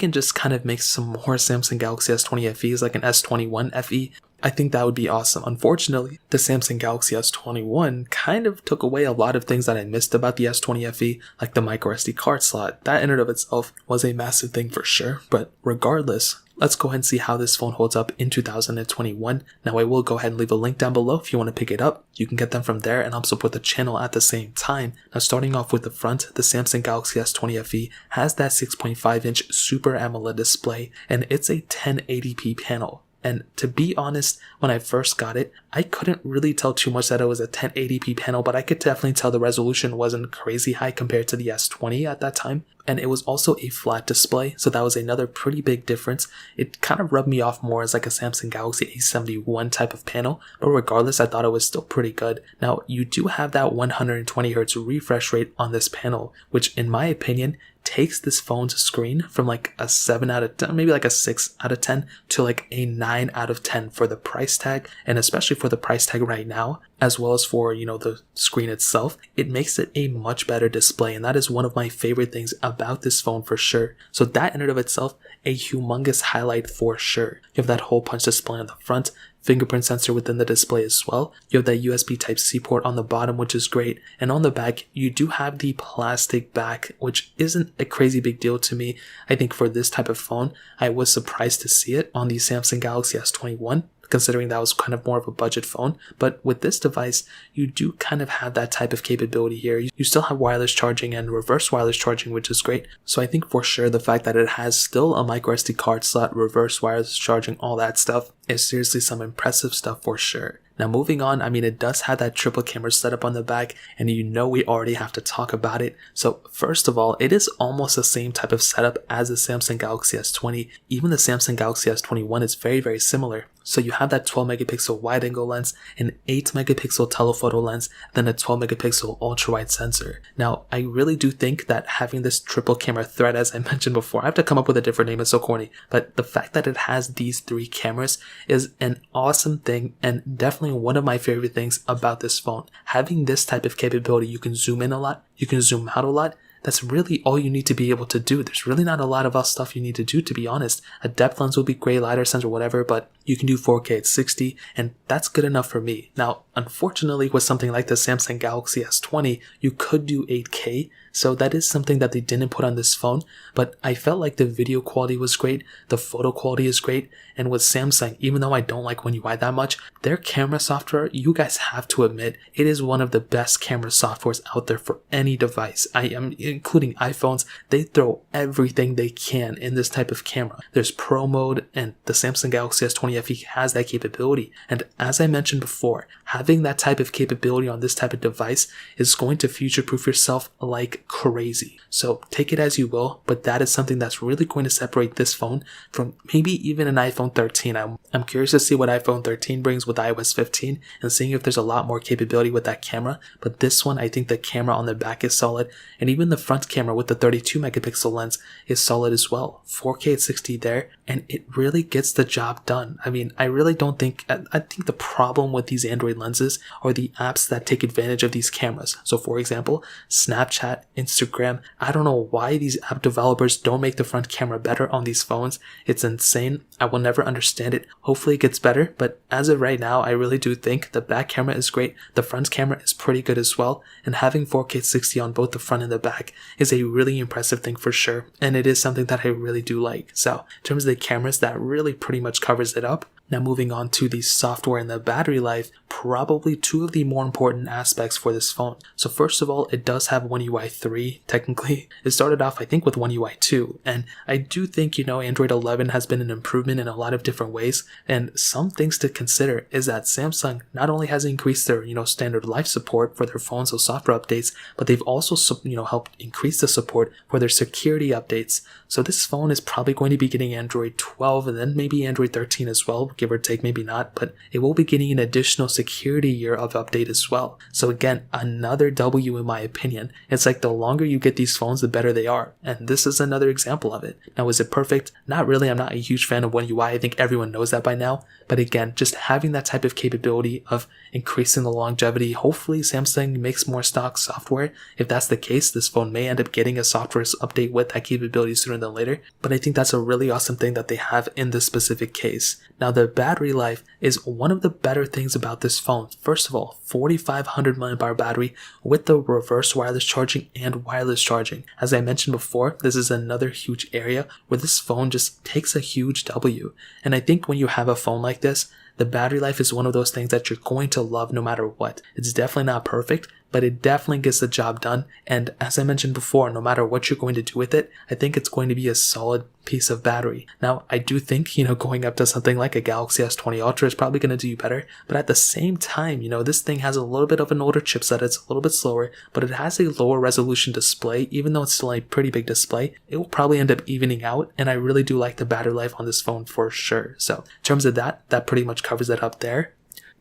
can just kind of make some more Samsung Galaxy S20 FEs like an S21 FE, I think that would be awesome. Unfortunately, the Samsung Galaxy S21 kind of took away a lot of things that I missed about the S20 FE, like the microSD card slot. That in and of itself was a massive thing for sure, but regardless, let's go ahead and see how this phone holds up in 2021. Now I will go ahead and leave a link down below if you want to pick it up. You can get them from there and help support the channel at the same time. Now starting off with the front, the Samsung Galaxy S20 FE has that 6.5-inch Super AMOLED display, and it's a 1080p panel. And to be honest, when I first got it, I couldn't really tell too much that it was a 1080p panel, but I could definitely tell the resolution wasn't crazy high compared to the S20 at that time. And it was also a flat display, so that was another pretty big difference. It kind of rubbed me off more as like a Samsung Galaxy A71 type of panel, but regardless, I thought it was still pretty good. Now, you do have that 120Hz refresh rate on this panel, which in my opinion, takes this phone's screen from like a 7 out of 10, maybe like a 6 out of 10 to like a 9 out of 10 for the price tag, and especially for the price tag right now, as well as for, the screen itself. It makes it a much better display, and that is one of my favorite things about this phone for sure. So that in and of itself, a humongous highlight for sure. You have that hole punch display on the front, fingerprint sensor within the display as well. You have that USB Type-C port on the bottom, which is great. And on the back, you do have the plastic back, which isn't a crazy big deal to me. I think for this type of phone, I was surprised to see it on the Samsung Galaxy S21, considering that was kind of more of a budget phone. But with this device, you do kind of have that type of capability here. You still have wireless charging and reverse wireless charging, which is great. So I think for sure the fact that it has still a microSD card slot, reverse wireless charging, all that stuff is seriously some impressive stuff for sure. Now moving on, it does have that triple camera setup on the back, and we already have to talk about it. So first of all, it is almost the same type of setup as the Samsung Galaxy S20. Even the Samsung Galaxy S21 is very, very similar. So you have that 12 megapixel wide angle lens, an 8 megapixel telephoto lens, then a 12 megapixel ultra wide sensor. Now, I really do think that having this triple camera thread, as I mentioned before, I have to come up with a different name, it's so corny, but the fact that it has these 3 cameras is an awesome thing, and definitely one of my favorite things about this phone. Having this type of capability, you can zoom in a lot, you can zoom out a lot. That's really all you need to be able to do. There's really not a lot of else stuff you need to do, to be honest. A depth lens would be great, LiDAR sensor, whatever, but you can do 4K at 60, and that's good enough for me. Now, unfortunately, with something like the Samsung Galaxy S20, you could do 8K, so that is something that they didn't put on this phone, but I felt like the video quality was great, the photo quality is great, and with Samsung, even though I don't like One UI that much, their camera software, you guys have to admit, it is one of the best camera softwares out there for any device. I am including iPhones. They throw everything they can in this type of camera. There's Pro mode, and the Samsung Galaxy S20 FE has that capability. And as I mentioned before, having that type of capability on this type of device is going to future-proof yourself like crazy. So take it as you will, but that is something that's really going to separate this phone from maybe even an iPhone 13. I'm curious to see what iPhone 13 brings with iOS 15 and seeing if there's a lot more capability with that camera. But this one, I think the camera on the back is solid, and even the front camera with the 32 megapixel lens is solid as well. 4K at 60 there, and it really gets the job done. I really don't think, I think the problem with these Android lenses are the apps that take advantage of these cameras. So for example, Snapchat, Instagram, I don't know why these app developers don't make the front camera better on these phones. It's insane. I will never understand it. Hopefully it gets better, but as of right now, I really do think the back camera is great. The front camera is pretty good as well, and having 4K 60 on both the front and the back is a really impressive thing for sure, and it is something that I really do like. So in terms of the cameras, that really pretty much covers it up. Now moving on to the software and the battery life, probably 2 of the more important aspects for this phone. So first of all, it does have One UI 3, technically. It started off, I think, with One UI 2, and I do think, Android 11 has been an improvement in a lot of different ways, and some things to consider is that Samsung not only has increased their, standard life support for their phones, so software updates, but they've also, helped increase the support for their security updates. So this phone is probably going to be getting Android 12 and then maybe Android 13 as well, give or take, maybe not, but it will be getting an additional security year of update as well. So again, another W in my opinion. It's like the longer you get these phones, the better they are. And this is another example of it. Now, is it perfect? Not really. I'm not a huge fan of One UI. I think everyone knows that by now. But again, just having that type of capability of increasing the longevity, hopefully Samsung makes more stock software. If that's the case, this phone may end up getting a software update with that capability sooner than later. But I think that's a really awesome thing that they have in this specific case. Now, the battery life is one of the better things about this phone. First of all, 4500 mAh battery with the reverse wireless charging and wireless charging. As I mentioned before, this is another huge area where this phone just takes a huge W. And I think when you have a phone like this, the battery life is one of those things that you're going to love no matter what. It's definitely not perfect, but it definitely gets the job done. And as I mentioned before, no matter what you're going to do with it, I think it's going to be a solid piece of battery. Now, I do think, going up to something like a Galaxy S20 Ultra is probably going to do you better. But at the same time, this thing has a little bit of an older chipset. It's a little bit slower, but it has a lower resolution display. Even though it's still a pretty big display, it will probably end up evening out. And I really do like the battery life on this phone for sure. So in terms of that pretty much covers it up there.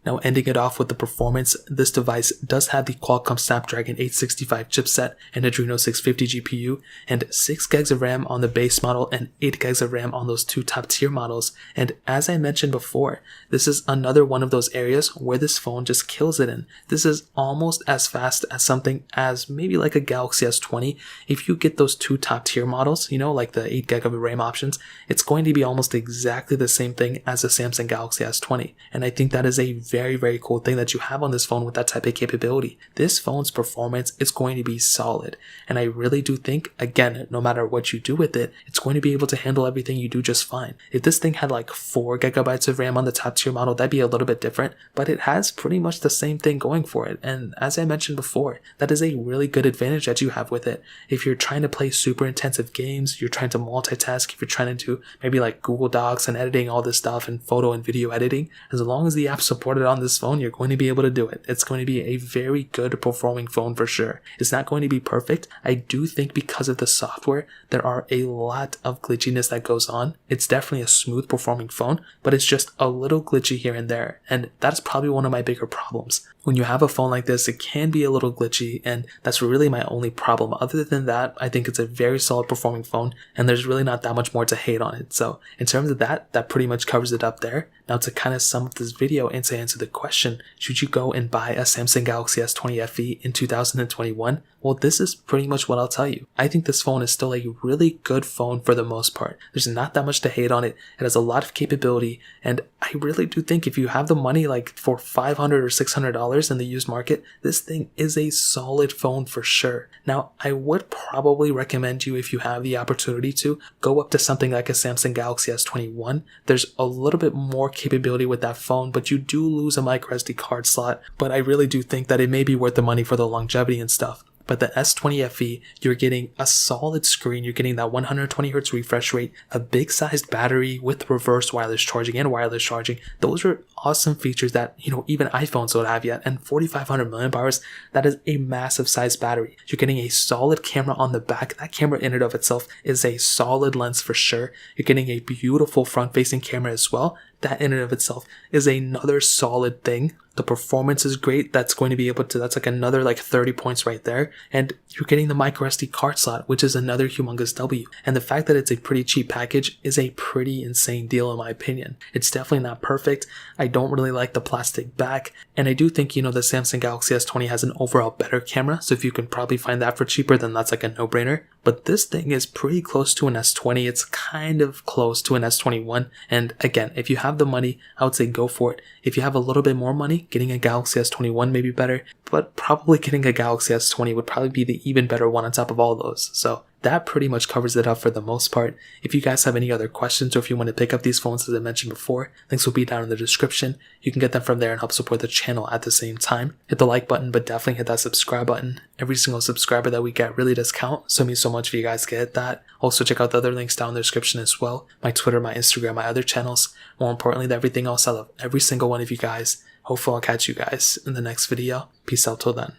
Now, ending it off with the performance, this device does have the Qualcomm Snapdragon 865 chipset and Adreno 650 GPU, and 6 gigs of RAM on the base model and 8 gigs of RAM on those two top tier models. And as I mentioned before, this is another one of those areas where this phone just kills it in. This is almost as fast as something as maybe like a Galaxy S20. If you get those two top tier models, like the 8 gig of RAM options, it's going to be almost exactly the same thing as a Samsung Galaxy S20. And I think that is a very, very cool thing that you have on this phone with that type of capability. This phone's performance is going to be solid. And I really do think, again, no matter what you do with it, it's going to be able to handle everything you do just fine. If this thing had like 4 gigabytes of RAM on the top tier model, that'd be a little bit different, but it has pretty much the same thing going for it. And as I mentioned before, that is a really good advantage that you have with it. If you're trying to play super intensive games, you're trying to multitask, if you're trying to do maybe like Google Docs and editing all this stuff and photo and video editing, as long as the app supported on this phone, you're going to be able to do it. It's going to be a very good performing phone for sure. It's not going to be perfect. I do think because of the software, there are a lot of glitchiness that goes on. It's definitely a smooth performing phone, but it's just a little glitchy here and there. And that's probably one of my bigger problems. When you have a phone like this, it can be a little glitchy, and that's really my only problem. Other than that, I think it's a very solid performing phone, and there's really not that much more to hate on it. So in terms of that pretty much covers it up there. Now, to kind of sum up this video and to answer the question, should you go and buy a Samsung Galaxy S20 FE in 2021? Well, this is pretty much what I'll tell you. I think this phone is still a really good phone for the most part. There's not that much to hate on it. It has a lot of capability, and I really do think if you have the money like for $500 or $600 in the used market, this thing is a solid phone for sure. Now, I would probably recommend you, if you have the opportunity to, go up to something like a Samsung Galaxy S21. There's a little bit more capability with that phone, but you do lose a microSD card slot. But I really do think that it may be worth the money for the longevity and stuff. But the S20 FE, you're getting a solid screen, you're getting that 120Hz refresh rate, a big sized battery with reverse wireless charging and wireless charging. Those are awesome features that, even iPhones don't have yet. And 4500 mAh, that is a massive sized battery. You're getting a solid camera on the back. That camera in and of itself is a solid lens for sure. You're getting a beautiful front facing camera as well. That in and of itself is another solid thing. The performance is great. That's going to be able to, that's like another 30 points right there. And you're getting the microSD card slot, which is another humongous W. And the fact that it's a pretty cheap package is a pretty insane deal in my opinion. It's definitely not perfect. I don't really like the plastic back. And I do think, the Samsung Galaxy S20 has an overall better camera. So if you can probably find that for cheaper, then that's like a no-brainer. But this thing is pretty close to an S20. It's kind of close to an S21. And again, if you have the money, I would say go for it. If you have a little bit more money, getting a Galaxy S21 may be better, but probably getting a Galaxy S20 would probably be the even better one on top of all those. So that pretty much covers it up for the most part. If you guys have any other questions or if you want to pick up these phones as I mentioned before, links will be down in the description. You can get them from there and help support the channel at the same time. Hit the like button, but definitely hit that subscribe button. Every single subscriber that we get really does count, so it means so much if you guys get that. Also check out the other links down in the description as well. My Twitter, my Instagram, my other channels. More importantly than everything else, I love every single one of you guys. Hopefully I'll catch you guys in the next video. Peace out till then.